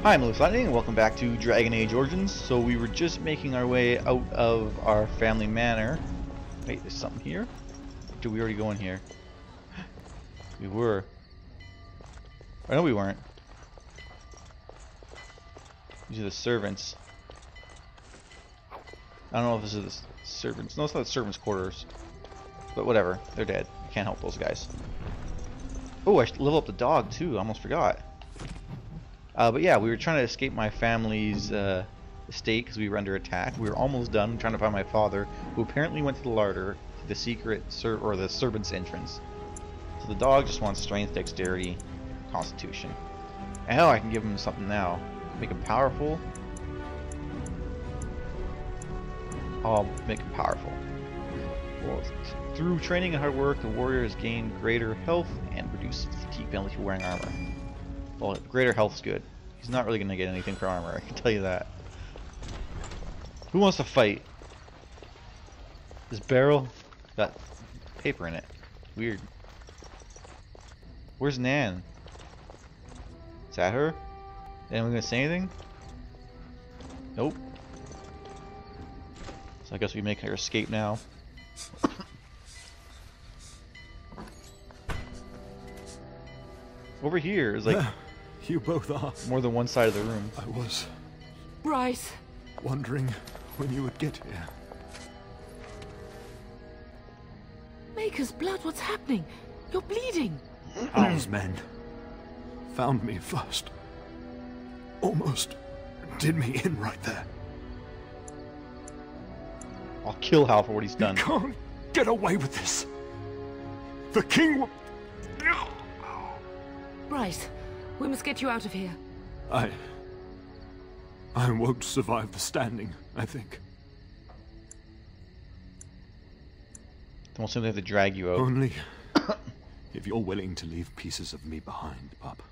Hi, I'm LewisLightning, and welcome back to Dragon Age Origins. So we were just making our way out of our family manor. Wait, there's something here? Or did we already go in here? We were. I know we weren't. These are the servants. I don't know if this is the servants. No, it's not the servants' quarters. But whatever, they're dead. I can't help those guys. Oh, I should level up the dog too. I almost forgot. But yeah, we were trying to escape my family's estate because we were under attack. We were almost done trying to find my father, who apparently went to the larder, to the secret the servant's entrance. So the dog just wants strength, dexterity, constitution. And hell, I can give him something now. Make him powerful. I'll make him powerful. Well, through training and hard work, the warrior has gained greater health and reduced fatigue penalty for wearing armor. Well, greater health's good. He's not really going to get anything for armor, I can tell you that. Who wants to fight? This barrel got paper in it. Weird. Where's Nan? Is that her? Anyone going to say anything? Nope. So I guess we make her escape now. Over here is like... You both are. More than one side of the room. I was... Bryce. Wondering when you would get here. Maker's blood, what's happening? You're bleeding. Hal's men found me first. Almost did me in right there. I'll kill Hal for what he's done. You can't get away with this. The king will... Bryce, we must get you out of here. I won't survive the standing, I think. Then we'll simply have to drag you out. Only if you're willing to leave pieces of me behind, pup.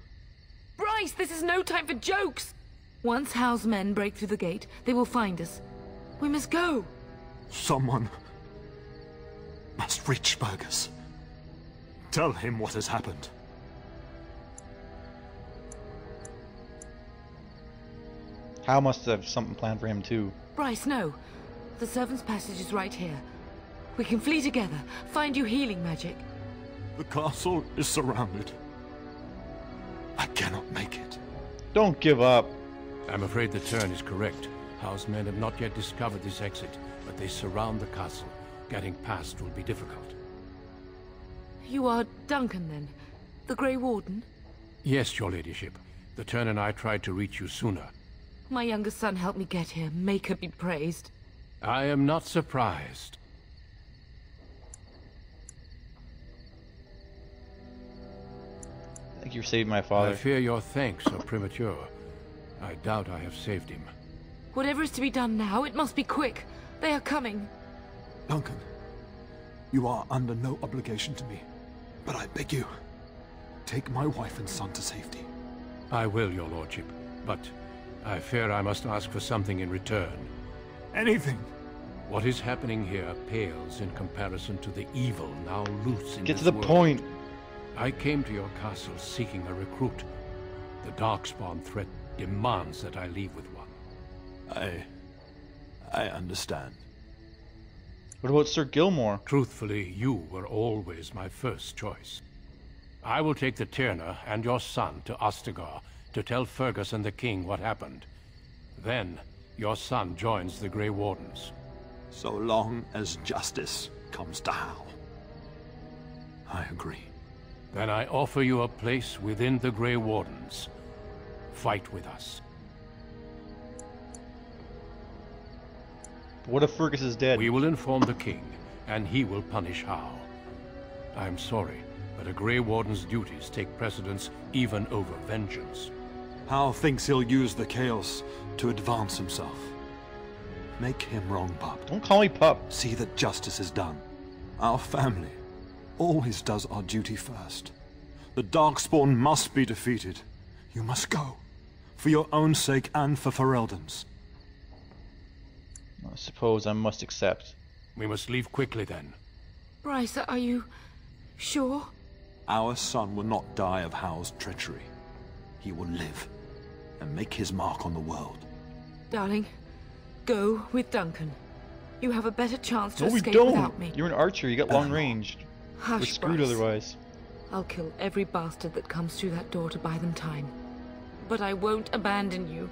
Bryce, this is no time for jokes! Once Hal's men break through the gate, they will find us. We must go. Someone must reach Burgess. Tell him what has happened. Hal must have something planned for him too. Bryce, no. The servant's passage is right here. We can flee together, find you healing magic. The castle is surrounded. I cannot make it. Don't give up. I'm afraid the turn is correct. House men have not yet discovered this exit, but they surround the castle. Getting past will be difficult. You are Duncan, then? The Grey Warden? Yes, your ladyship. The turn and I tried to reach you sooner. My youngest son helped me get here. Maker be praised. I am not surprised. Thank you for saving my father. I fear your thanks are premature. I doubt I have saved him. Whatever is to be done now, it must be quick. They are coming. Duncan, you are under no obligation to me, but I beg you, take my wife and son to safety. I will, your lordship, but I fear I must ask for something in return. Anything. What is happening here pales in comparison to the evil now loose in Get this to the world. point. I came to your castle seeking a recruit. The darkspawn threat demands that I leave with one. I understand. What about Sir Gilmore? Truthfully, you were always my first choice. I will take the Tyrna and your son to Ostagar to tell Fergus and the king what happened. Then, your son joins the Grey Wardens. So long as justice comes to Hal. I agree. Then I offer you a place within the Grey Wardens. Fight with us. What if Fergus is dead? We will inform the king, and he will punish Hal. I'm sorry, but a Grey Warden's duties take precedence even over vengeance. Hal thinks he'll use the chaos to advance himself. Make him wrong, pup. Don't call me pup. See that justice is done. Our family always does our duty first. The darkspawn must be defeated. You must go. For your own sake and for Ferelden's. I suppose I must accept. We must leave quickly then. Bryce, are you sure? Our son will not die of Hal's treachery. He will live. and make his mark on the world. Darling, go with Duncan. You have a better chance to No, we escape don't. without me. You're an archer. You got long range. We're Hush, screwed Bryce. otherwise. I'll kill every bastard that comes through that door to buy them time. But I won't abandon you.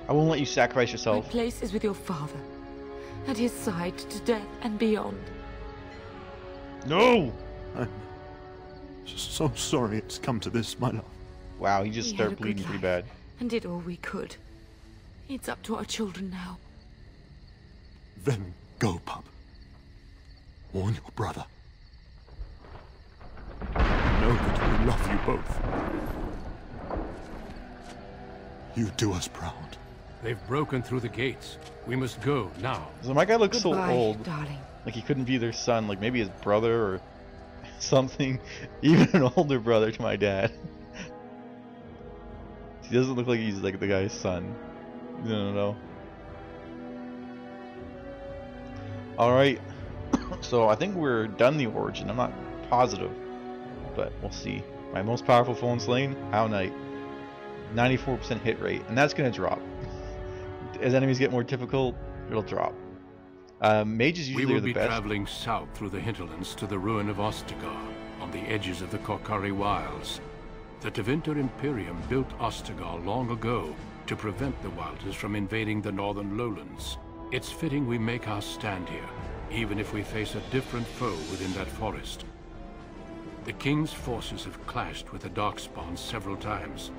I won't let you sacrifice My yourself. place is with your father. At his side to death and beyond. No! I'm just so sorry it's come to this, my love. Wow, he just We had started a good bleeding pretty life, bad. and did all we could. It's up to our children now. Then go, pup. Warn your brother. Know that we love you both. You do us proud. They've broken through the gates. We must go now. So my guy looks Goodbye, so old. darling. Like he couldn't be their son. Like maybe his brother or something. Even an older brother to my dad. He doesn't look like he's like the guy's son. No. Alright. So I think we're done the origin. I'm not positive. But we'll see. My most powerful foe in Slain? How Knight. 94% hit rate. And that's going to drop. As enemies get more difficult, it'll drop. Mages usually We will are the be best. traveling south through the hinterlands to the ruin of Ostagar, on the edges of the Korkari Wilds. The Tevinter Imperium built Ostagar long ago to prevent the Wilders from invading the northern lowlands. It's fitting we make our stand here, even if we face a different foe within that forest. The King's forces have clashed with the darkspawn several times,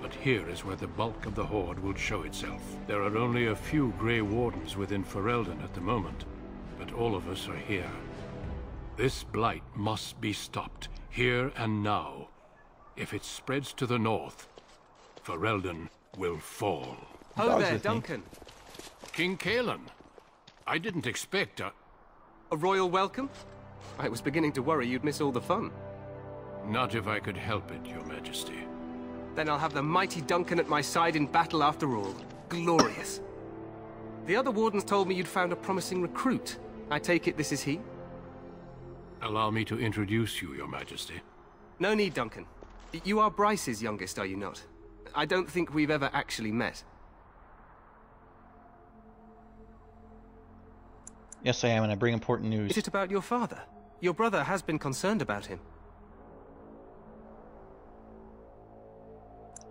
but here is where the bulk of the horde will show itself. There are only a few Grey Wardens within Ferelden at the moment, but all of us are here. This blight must be stopped, here and now. If it spreads to the north, Ferelden will fall. Ho Dog's there, with me. Duncan. King Kaelan, I didn't expect A royal welcome? I was beginning to worry you'd miss all the fun. Not if I could help it, Your Majesty. Then I'll have the mighty Duncan at my side in battle after all. Glorious. The other wardens told me you'd found a promising recruit. I take it this is he? Allow me to introduce you, Your Majesty. No need, Duncan. You are Bryce's youngest, are you not? I don't think we've ever actually met. Yes, I am, and I bring important news. Is it about your father? Your brother has been concerned about him.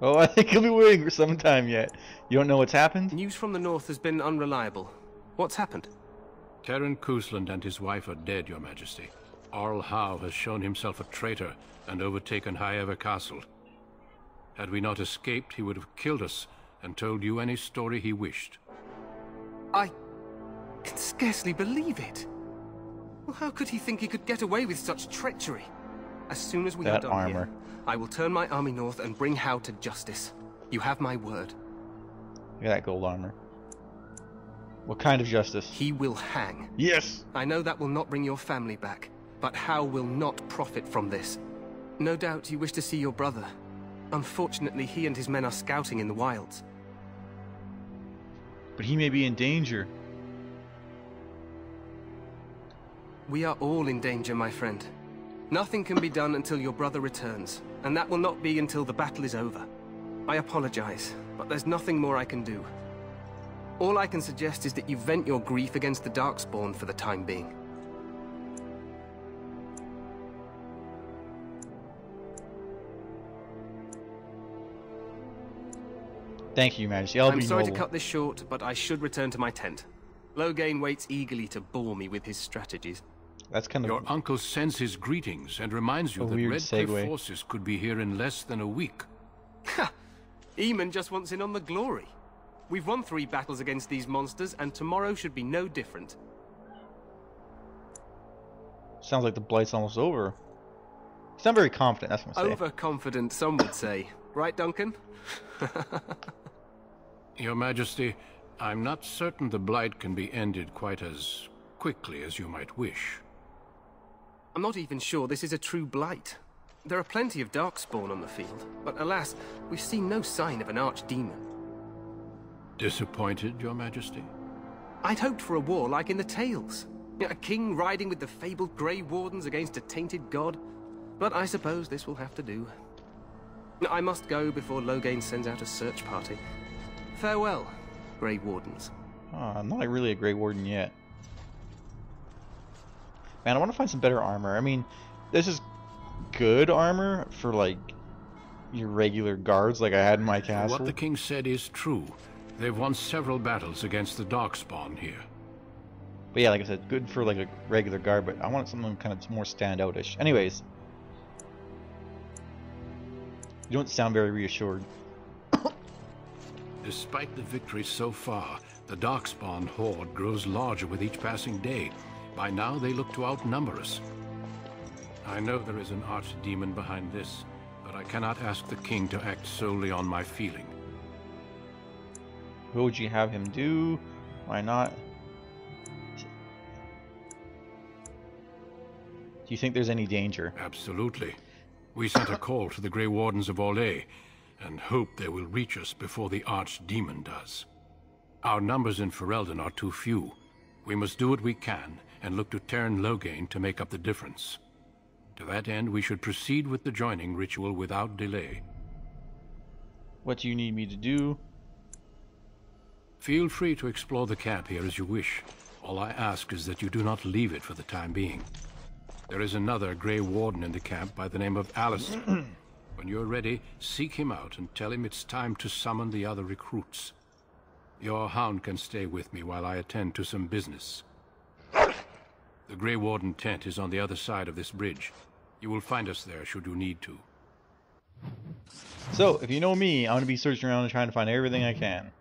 Oh, I think he'll be waiting for some time yet. You don't know what's happened? News from the north has been unreliable. What's happened? Terran Kusland and his wife are dead, Your Majesty. Arl Howe has shown himself a traitor and overtaken Highever Castle. Had we not escaped, he would have killed us and told you any story he wished. I can scarcely believe it. Well, how could he think he could get away with such treachery? As soon as we are That done armor. here, I will turn my army north and bring Howe to justice. You have my word. Look at that gold armor. What kind of justice? He will hang. Yes! I know that will not bring your family back, but Howe will not profit from this. No doubt you wish to see your brother. Unfortunately, he and his men are scouting in the wilds. But he may be in danger. We are all in danger, my friend. Nothing can be done until your brother returns, and that will not be until the battle is over. I apologize, but there's nothing more I can do. All I can suggest is that you vent your grief against the darkspawn for the time being. Thank you, Majesty. I'll I'm be sorry noble. to cut this short, but I should return to my tent. Loghain waits eagerly to bore me with his strategies. That's kind of Your uncle sends his greetings and reminds you A that weird Red Cliff segue. forces could be here in less than a week. Ha! Eamon just wants in on the glory. We've won 3 battles against these monsters, and tomorrow should be no different. sounds like the blight's almost over. He's not very confident, that's what I'm saying. Overconfident, some would say. Right, Duncan? Your Majesty, I'm not certain the Blight can be ended quite as quickly as you might wish. I'm not even sure this is a true blight. There are plenty of darkspawn on the field, but alas, we've seen no sign of an archdemon. Disappointed, Your Majesty? I'd hoped for a war like in the tales. A king riding with the fabled Grey Wardens against a tainted god. but I suppose this will have to do. I must go before Loghain sends out a search party. Farewell, Grey Wardens. I'm not really a Grey Warden yet. Man, I want to find some better armor. I mean, this is good armor for, like, your regular guards like I had in my castle. What the king said is true. They've won several battles against the darkspawn here. But yeah, like I said, good for like a regular guard, but I want something kind of more standout-ish. Anyways. You don't sound very reassured. Despite the victory so far, the darkspawn horde grows larger with each passing day. By now, they look to outnumber us. I know there is an archdemon behind this, but I cannot ask the king to act solely on my feeling. What would you have him do? Why not? Do you think there's any danger? Absolutely. We sent a call to the Grey Wardens of Orlais, and hope they will reach us before the archdemon does. Our numbers in Ferelden are too few. We must do what we can, and look to turn Loghain to make up the difference. To that end, we should proceed with the joining ritual without delay. What do you need me to do? Feel free to explore the camp here as you wish. All I ask is that you do not leave it for the time being. There is another Grey Warden in the camp by the name of Alistair. When you're ready, seek him out and tell him it's time to summon the other recruits. Your hound can stay with me while I attend to some business. The Grey Warden tent is on the other side of this bridge. You will find us there should you need to. So, if you know me, I'm going to be searching around and trying to find everything I can.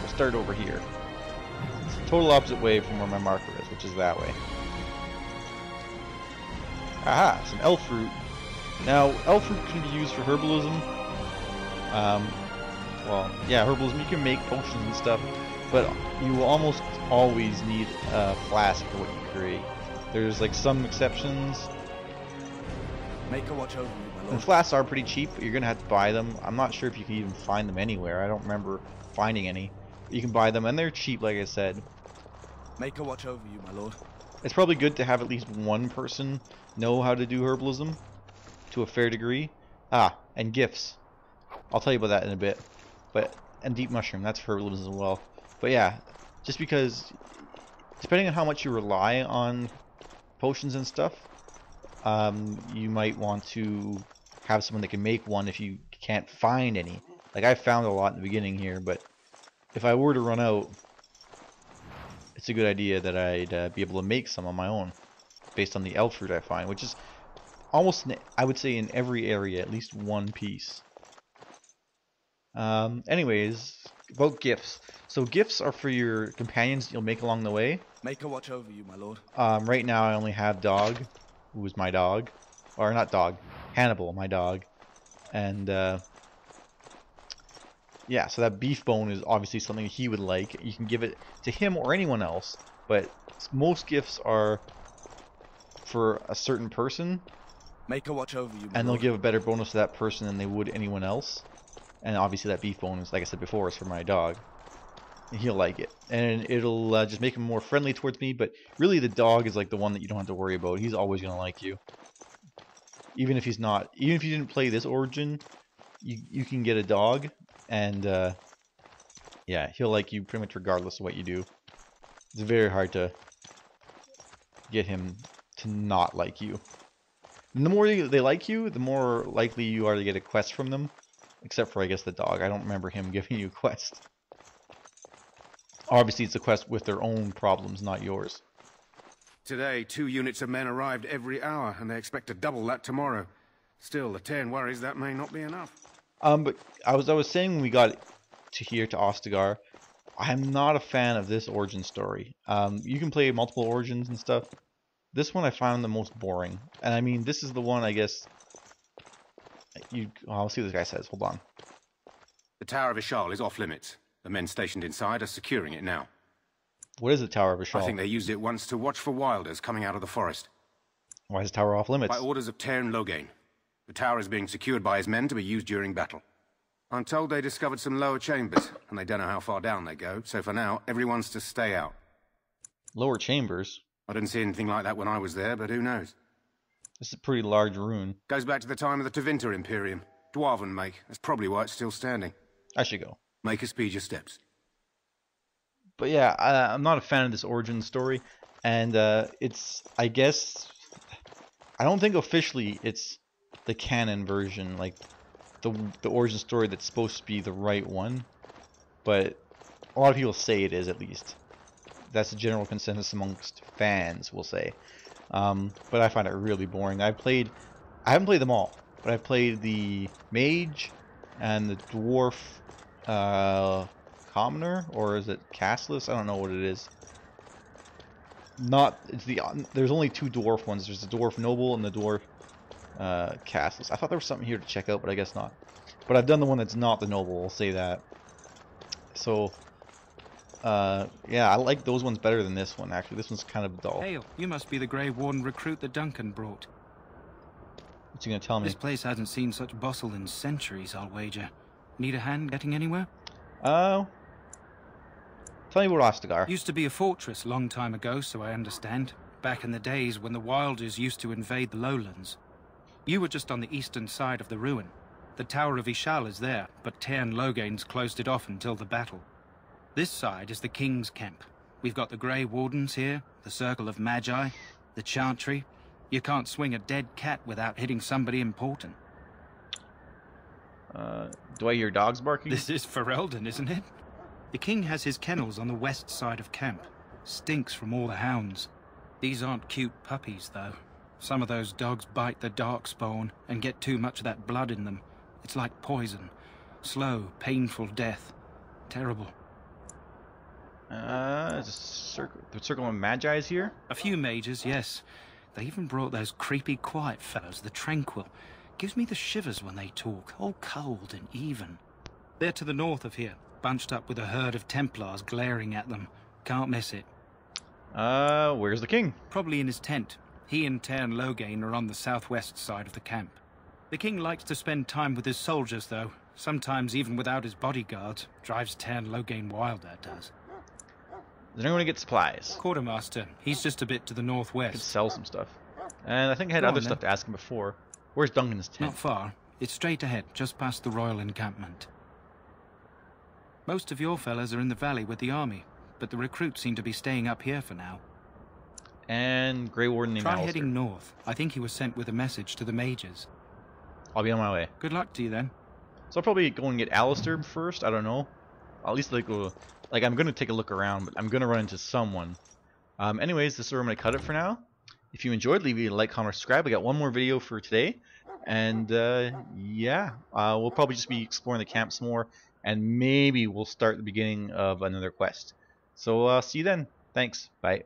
We'll start over here. It's the total opposite way from where my marker is, which is that way. Aha, some elf fruit. Now, elf fruit can be used for herbalism. Well, yeah, herbalism. You can make potions and stuff, but you will almost always need a flask for what you create. There's like some exceptions. Make a watch over you, my lord. And flasks are pretty cheap, but you're gonna have to buy them. I'm not sure if you can even find them anywhere. I don't remember finding any. But you can buy them, and they're cheap, like I said. Make a watch over you, my lord. It's probably good to have at least one person know how to do herbalism to a fair degree. Ah, and gifts. I'll tell you about that in a bit. And deep mushroom, that's for herbalism as well. But yeah, just because depending on how much you rely on potions and stuff, you might want to have someone that can make one if you can't find any. Like I found a lot in the beginning here, but if I were to run out, it's a good idea that I'd be able to make some on my own based on the elf fruit I find, which is almost, I would say, in every area, at least one piece. Anyways, about gifts. So gifts are for your companions you'll make along the way. Make a watch over you, my lord. Right now I only have Dog, who is my dog. Or not Dog, Hannibal, my dog. And, yeah, so that beef bone is obviously something he would like. You can give it to him or anyone else, but most gifts are for a certain person. Make a watch over you, my and they'll lord. give a better bonus to that person than they would anyone else. And obviously that beef bone is, like I said before, is for my dog. He'll like it. And it'll just make him more friendly towards me, but really the dog is like the one that you don't have to worry about. He's always going to like you. Even if he's not, even if you didn't play this origin, you can get a dog, and yeah, he'll like you pretty much regardless of what you do. It's very hard to get him to not like you. And the more they like you, the more likely you are to get a quest from them. Except for, I guess, the dog. I don't remember him giving you a quest. Obviously, it's a quest with their own problems, not yours. Today, 2 units of men arrived every hour, and they expect to double that tomorrow. Still, the Tern worries that may not be enough. But I was saying when we got to here to Ostagar, I'm not a fan of this origin story. You can play multiple origins and stuff. This one I found the most boring. And I mean, this is the one, I guess... I'll see what this guy says. Hold on. The Tower of Ishal is off limits. The men stationed inside are securing it now. What is the Tower of Ishal? I think they used it once to watch for wilders coming out of the forest. Why is the tower off limits? By orders of Tern Loghain. The tower is being secured by his men to be used during battle. I'm told they discovered some lower chambers, and they don't know how far down they go, so for now, everyone's to stay out. Lower chambers? I didn't see anything like that when I was there, but who knows? This is a pretty large rune. Goes back to the time of the Tevinter Imperium. Dwarven make. That's probably why it's still standing. I should go. Make a speed your steps. But yeah, I'm not a fan of this origin story, and it's, I guess, I don't think officially it's the canon version, like the origin story that's supposed to be the right one, but a lot of people say it is, at least. That's the general consensus amongst fans, we'll say. But I find it really boring. I haven't played them all, but I played the mage and the dwarf commoner, or is it castless? I don't know what it is. There's only two dwarf ones. There's the dwarf noble and the dwarf castless. I thought there was something here to check out, but I guess not. But I've done the one that's not the noble, I'll say that. So yeah, I like those ones better than this one, actually. This one's kind of dull. Hail, you must be the Grey Warden recruit that Duncan brought. What's he gonna tell me? This place hasn't seen such bustle in centuries, I'll wager. Need a hand getting anywhere? Tell me about Ostagar. Used to be a fortress a long time ago, so I understand. Back in the days when the Wilders used to invade the lowlands. You were just on the eastern side of the ruin. The Tower of Ishal is there, but Tairn Logain's closed it off until the battle. This side is the King's camp. We've got the Grey Wardens here, the Circle of Magi, the Chantry. You can't swing a dead cat without hitting somebody important. Do I hear dogs barking? This is Ferelden, isn't it? The king has his kennels on the west side of camp. Stinks from all the hounds. These aren't cute puppies, though. Some of those dogs bite the darkspawn and get too much of that blood in them. It's like poison. Slow, painful death. Terrible. The Circle of Magi is here? A few mages, yes. They even brought those creepy quiet fellows, the Tranquil. Gives me the shivers when they talk, all cold and even. They're to the north of here, bunched up with a herd of Templars glaring at them. Can't miss it. Where's the king? Probably in his tent. He and Tairn Logain are on the southwest side of the camp. The king likes to spend time with his soldiers, though. Sometimes even without his bodyguards. Drives Tairn Logain wild, that does. Is anyone gonna get supplies? Quartermaster. He's just a bit to the Could northwest. sell some stuff. And I think I had Go other on, stuff then. to ask him before. Where's Duncan's tent? Not far. It's straight ahead, just past the royal encampment. Most of your fellas are in the valley with the army, but the recruits seem to be staying up here for now. And Grey Warden named Try Alistair. heading north. I think he was sent with a message to the mages. I'll be on my way. Good luck to you then. So I'll probably go and get Alistair first. I don't know. At least I'm gonna take a look around, but I'm gonna run into someone. Anyways, this is where I'm gonna cut it for now. If you enjoyed, leave a like, comment, subscribe. I got one more video for today, and yeah, we'll probably just be exploring the camps more, and maybe we'll start the beginning of another quest. So see you then. Thanks. Bye.